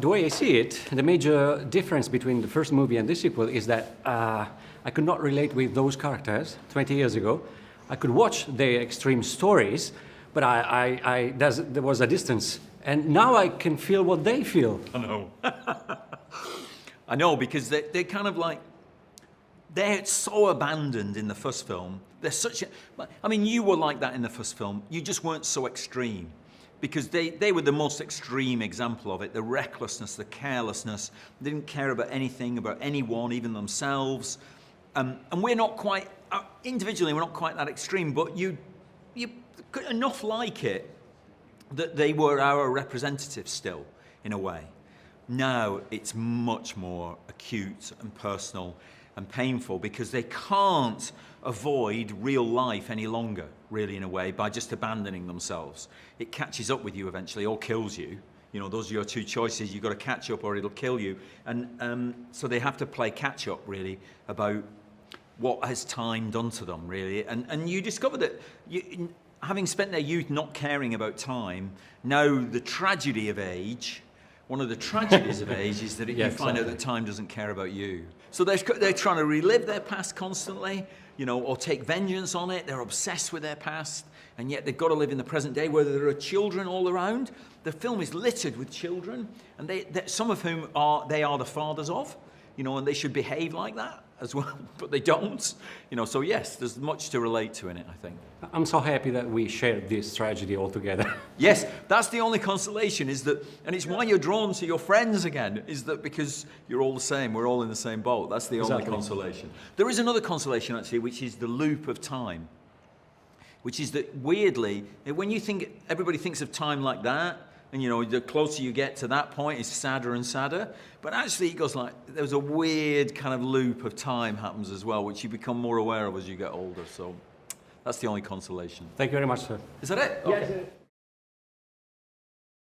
the way I see it, the major difference between the first movie and the sequel is that I could not relate with those characters 20 years ago. I could watch their extreme stories, but there was a distance. And now I can feel what they feel. I know. I know, because they're kind of like, they're so abandoned in the first film. They're such a, I mean, you were like that in the first film. You just weren't so extreme. Because they were the most extreme example of it, the recklessness, the carelessness. They didn't care about anything, about anyone, even themselves. And we're not quite, individually, we're not quite that extreme, but you enough like it that they were our representatives still, in a way. Now it's much more acute and personal and painful because they can't avoid real life any longer, really, in a way, by just abandoning themselves. It catches up with you eventually or kills you. You know, those are your two choices. You've got to catch up or it'll kill you. And so they have to play catch up, really, about what has time done to them, really. And you discover that, having spent their youth not caring about time, now the tragedy of age, one of the tragedies of age is that you find out that time doesn't care about you. So they're trying to relive their past constantly, you know, or take vengeance on it. They're obsessed with their past, and yet they've got to live in the present day where there are children all around. The film is littered with children, and some of whom they are the fathers of, you know, and they should behave like that as well, but they don't. You know, so yes, there's much to relate to in it, I think. I'm so happy that we shared this tragedy all together. Yes, that's the only consolation, is that, and it's why you're drawn to your friends again, is that because you're all the same, we're all in the same boat. That's the only consolation. There is another consolation, actually, which is the loop of time, which is that, weirdly, when you think, everybody thinks of time like that, and you know, the closer you get to that point, it's sadder and sadder. But actually, it goes like, there's a weird kind of loop of time happens as well, which you become more aware of as you get older. So that's the only consolation. Thank you very much, sir. Is that it? Yes. Okay.